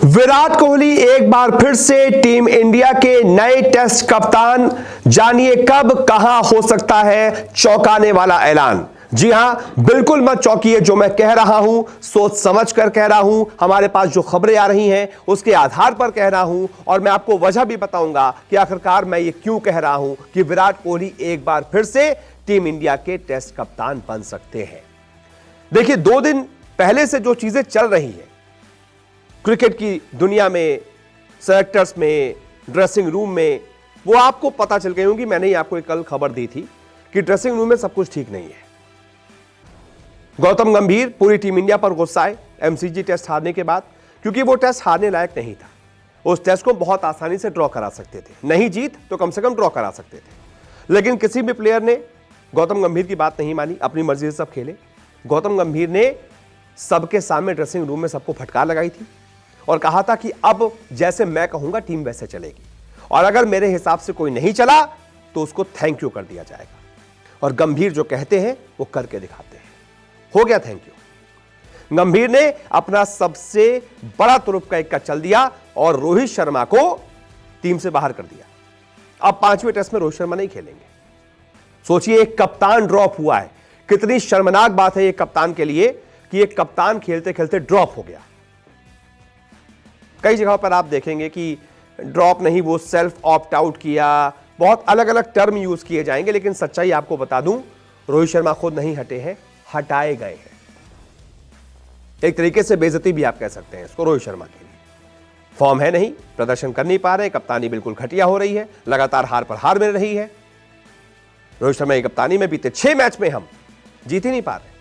विराट कोहली एक बार फिर से टीम इंडिया के नए टेस्ट कप्तान। जानिए कब कहां हो सकता है चौंकाने वाला ऐलान। जी हां, बिल्कुल मत चौंकिए, जो मैं कह रहा हूं सोच समझ कर कह रहा हूं। हमारे पास जो खबरें आ रही हैं उसके आधार पर कह रहा हूं और मैं आपको वजह भी बताऊंगा कि आखिरकार मैं ये क्यों कह रहा हूं कि विराट कोहली एक बार फिर से टीम इंडिया के टेस्ट कप्तान बन सकते हैं। देखिए, 2 दिन पहले से जो चीजें चल रही हैं क्रिकेट की दुनिया में, सेलेक्टर्स में, ड्रेसिंग रूम में, वो आपको पता चल गई होंगी। मैंने ही आपको एक कल खबर दी थी कि ड्रेसिंग रूम में सब कुछ ठीक नहीं है। गौतम गंभीर पूरी टीम इंडिया पर गुस्साए एमसीजी टेस्ट हारने के बाद, क्योंकि वो टेस्ट हारने लायक नहीं था। उस टेस्ट को बहुत आसानी से ड्रॉ करा सकते थे, नहीं जीत तो कम से कम ड्रॉ करा सकते थे। लेकिन किसी भी प्लेयर ने गौतम गंभीर की बात नहीं मानी, अपनी मर्जी से सब खेले। गौतम गंभीर ने सबके सामने ड्रेसिंग रूम में सबको फटकार लगाई थी और कहा था कि अब जैसे मैं कहूंगा टीम वैसे चलेगी, और अगर मेरे हिसाब से कोई नहीं चला तो उसको थैंक यू कर दिया जाएगा। और गंभीर जो कहते हैं वो करके दिखाते हैं। हो गया थैंक यू। गंभीर ने अपना सबसे बड़ा तुरुप का इक्का चल दिया और रोहित शर्मा को टीम से बाहर कर दिया। अब 5वें टेस्ट में रोहित शर्मा नहीं खेलेंगे। सोचिए, एक कप्तान ड्रॉप हुआ है। कितनी शर्मनाक बात है ये कप्तान के लिए कि एक कप्तान खेलते खेलते ड्रॉप हो गया। कई जगहों पर आप देखेंगे कि ड्रॉप नहीं, वो सेल्फ ऑप्ट आउट किया, बहुत अलग अलग टर्म यूज किए जाएंगे। लेकिन सच्चाई आपको बता दूं, रोहित शर्मा खुद नहीं हटे हैं, हटाए गए हैं। एक तरीके से बेइज्जती भी आप कह सकते हैं इसको रोहित शर्मा के लिए। फॉर्म है नहीं, प्रदर्शन कर नहीं पा रहे, कप्तानी बिल्कुल घटिया हो रही है, लगातार हार पर हार मिल रही है। रोहित शर्मा की कप्तानी में बीते 6 मैच में हम जीत ही नहीं पा रहे।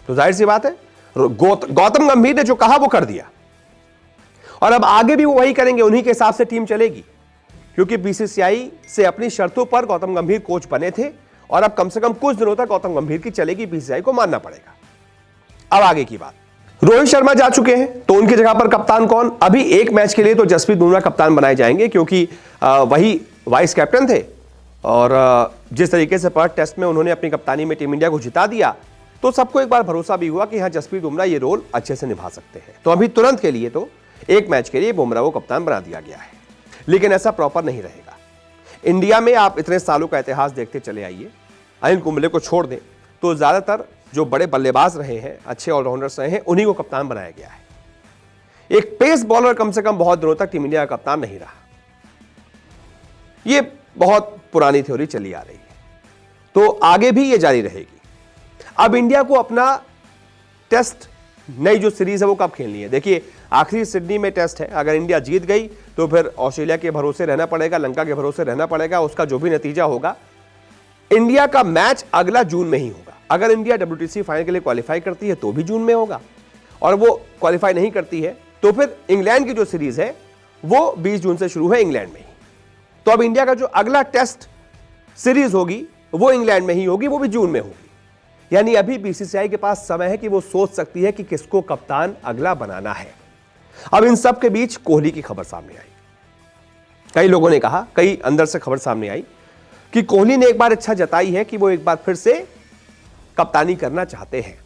तो जाहिर सी बात है, गौतम गंभीर ने जो कहा वो कर दिया, और अब आगे भी वो वही करेंगे, उन्हीं के हिसाब से टीम चलेगी। क्योंकि बीसीसीआई से अपनी शर्तों पर गौतम गंभीर कोच बने थे और अब कम से कम कुछ दिनों तक गौतम गंभीर की चलेगी, बीसीसीआई को मानना पड़ेगा। अब आगे की बात, रोहित शर्मा जा चुके हैं तो उनकी जगह पर कप्तान कौन? अभी एक मैच के लिए तो जसप्रीत बुमराह कप्तान बनाए जाएंगे, क्योंकि वही वाइस कैप्टन थे और जिस तरीके से पर टेस्ट में उन्होंने अपनी कप्तानी में टीम इंडिया को जिता दिया, तो सबको एक बार भरोसा भी हुआ कि हाँ, जसप्रीत बुमराह ये रोल अच्छे से निभा सकते हैं। तो अभी तुरंत के लिए, तो एक मैच के लिए बुमराह को कप्तान बना दिया गया है। लेकिन ऐसा प्रॉपर नहीं रहेगा। इंडिया में आप इतने सालों का इतिहास देखते चले आइए, अनिल कुंबले को छोड़ दें तो ज्यादातर जो बड़े बल्लेबाज रहे हैं, अच्छे ऑलराउंडर्स रहे हैं, उन्हीं को कप्तान बनाया गया है। एक पेस बॉलर कम से कम बहुत दिनों तक टीम इंडिया का कप्तान नहीं रहा। यह बहुत पुरानी थ्योरी चली आ रही है, तो आगे भी यह जारी रहेगी। अब इंडिया को अपना टेस्ट, नई जो सीरीज है वो कब खेलनी है? देखिए, आखिरी सिडनी में टेस्ट है। अगर इंडिया जीत गई तो फिर ऑस्ट्रेलिया के भरोसे रहना पड़ेगा, लंका के भरोसे रहना पड़ेगा। उसका जो भी नतीजा होगा, इंडिया का मैच अगला जून में ही होगा। अगर इंडिया WTC फाइनल के लिए क्वालिफाई करती है तो भी जून में होगा, और वो क्वालिफाई नहीं करती है तो फिर इंग्लैंड की जो सीरीज है वो 20 जून से शुरू है इंग्लैंड में ही। तो अब इंडिया का जो अगला टेस्ट सीरीज होगी वो इंग्लैंड में ही होगी, वो भी जून में होगी। यानी अभी बीसीसीआई के पास समय है कि वो सोच सकती है कि किसको कप्तान अगला बनाना है। अब इन सब के बीच कोहली की खबर सामने आई। कई लोगों ने कहा, कई अंदर से खबर सामने आई कि कोहली ने एक बार इच्छा जताई है कि वो एक बार फिर से कप्तानी करना चाहते हैं।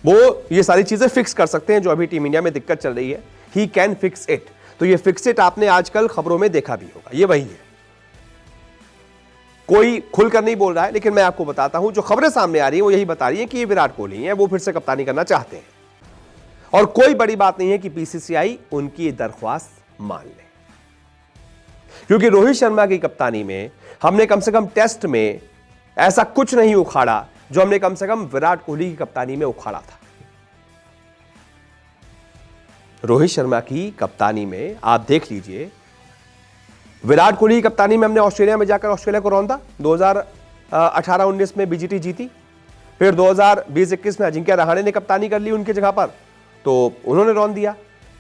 वो ये सारी चीजें फिक्स कर सकते हैं जो अभी टीम इंडिया में दिक्कत चल रही है। He can fix it. तो ये फिक्स इट आपने आजकल खबरों में देखा भी होगा, ये वही है। कोई खुलकर नहीं बोल रहा है, लेकिन मैं आपको बताता हूं, जो खबरें सामने आ रही हैं वो यही बता रही हैं कि ये विराट कोहली हैं, वो फिर से कप्तानी करना चाहते हैं। और कोई बड़ी बात नहीं है कि बीसीसीआई उनकी दरख्वास्त मान ले, क्योंकि रोहित शर्मा की कप्तानी में हमने कम से कम टेस्ट में ऐसा कुछ नहीं उखाड़ा जो हमने कम से कम विराट कोहली की कप्तानी में उखाड़ा था। रोहित शर्मा की कप्तानी में आप देख लीजिए, विराट कोहली की कप्तानी में हमने ऑस्ट्रेलिया में जाकर ऑस्ट्रेलिया को रौंदा। 2018-19 में बीजीटी जीती, फिर 2020-21 में अजिंक्य रहाणे ने कप्तानी कर ली उनकी जगह पर, तो उन्होंने रौंद दिया।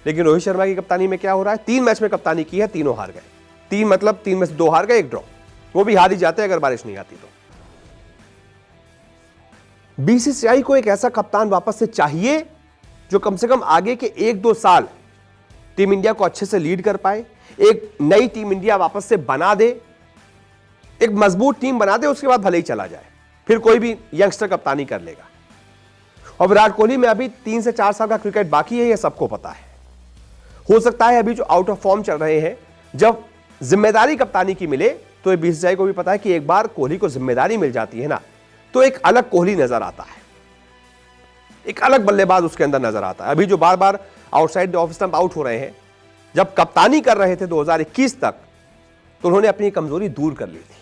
लेकिन रोहित शर्मा की कप्तानी में क्या हो रहा है? 3 मैच में कप्तानी की है, तीनों हार गए। 3 मतलब 3 में से 2 हार गए, 1 ड्रॉ। वो भी हार ही जाते अगर बारिश नहीं आती तो। बीसीसीआई को एक ऐसा कप्तान वापस से चाहिए जो कम से कम आगे के 1-2 साल टीम इंडिया को अच्छे से लीड कर पाए, एक नई टीम इंडिया वापस से बना दे, एक मजबूत टीम बना दे। उसके बाद भले ही चला जाए, फिर कोई भी यंगस्टर कप्तानी कर लेगा। और विराट कोहली में अभी 3 से 4 साल का क्रिकेट बाकी है, यह सबको पता है। हो सकता है अभी जो आउट ऑफ फॉर्म चल रहे हैं, जब जिम्मेदारी कप्तानी की मिले तो ये बीसीसीआई को भी पता है कि एक बार कोहली को जिम्मेदारी मिल जाती है ना, तो एक अलग कोहली नजर आता है, एक अलग बल्लेबाज उसके अंदर नजर आता है। अभी जो बार बार outside the off stump out हो रहे हैं, जब कप्तानी कर रहे थे 2021 तक, तो उन्होंने अपनी कमजोरी दूर कर ली थी,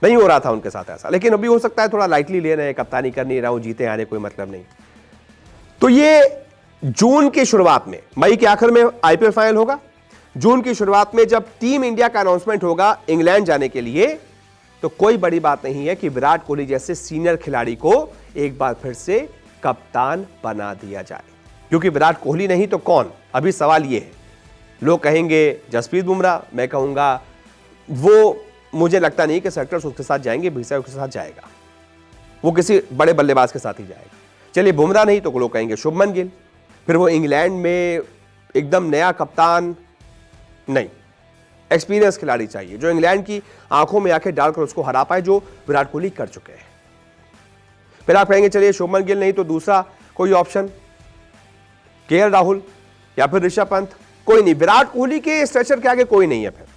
नहीं हो रहा था उनके साथ ऐसा। लेकिन अभी हो सकता है थोड़ा लाइटली ले रहे हैं, कप्तानी कर नहीं रहा हूं, जीते आने कोई मतलब नहीं। तो ये जून की शुरुआत में, मई के आखिर में आईपीएल फाइनल होगा, जून की शुरुआत में जब टीम इंडिया का अनाउंसमेंट होगा इंग्लैंड जाने के लिए, तो कोई बड़ी बात नहीं है कि विराट कोहली जैसे सीनियर खिलाड़ी को एक बार फिर से कप्तान बना दिया जाए। क्योंकि विराट कोहली नहीं तो कौन? अभी सवाल यह है, लोग कहेंगे जसप्रीत बुमराह, मैं कहूंगा वो, मुझे लगता नहीं कि सेलेक्टर्स उसके साथ जाएंगे, बीसीसीआई उसके साथ जाएगा, वो किसी बड़े बल्लेबाज के साथ ही जाएगा। चलिए बुमराह नहीं तो लोग कहेंगे शुभमन गिल, फिर वो इंग्लैंड में एकदम नया कप्तान नहीं, एक्सपीरियंस खिलाड़ी चाहिए जो इंग्लैंड की आंखों में आंखें डालकर उसको हरा पाए, जो विराट कोहली कर चुके हैं। फिर आप कहेंगे चलिए शुभमन गिल नहीं तो दूसरा कोई ऑप्शन, केएल राहुल या फिर ऋषभ पंत, कोई नहीं, विराट कोहली के स्ट्रेचर के आगे कोई नहीं है। फिर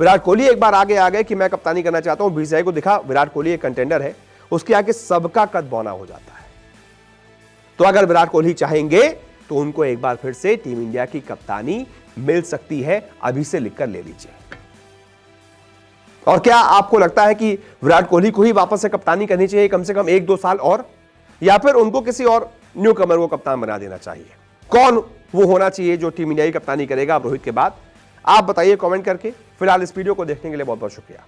विराट कोहली एक बार आगे आ गए कि मैं कप्तानी करना चाहता हूं, बीसीसीआई को दिखा विराट कोहली एक कंटेंडर है, उसके आगे सबका कद बौना हो जाता है। तो अगर विराट कोहली चाहेंगे तो उनको एक बार फिर से टीम इंडिया की कप्तानी मिल सकती है, अभी से लिखकर ले लीजिए। और क्या आपको लगता है कि विराट कोहली को ही वापस से कप्तानी करनी चाहिए कम से कम 1-2 साल और, या फिर उनको किसी और न्यू कमर को कप्तान बना देना चाहिए? कौन वो होना चाहिए जो टीम इंडिया की कप्तानी करेगा अब रोहित के बाद? आप बताइए कमेंट करके। फिलहाल इस वीडियो को देखने के लिए बहुत बहुत शुक्रिया।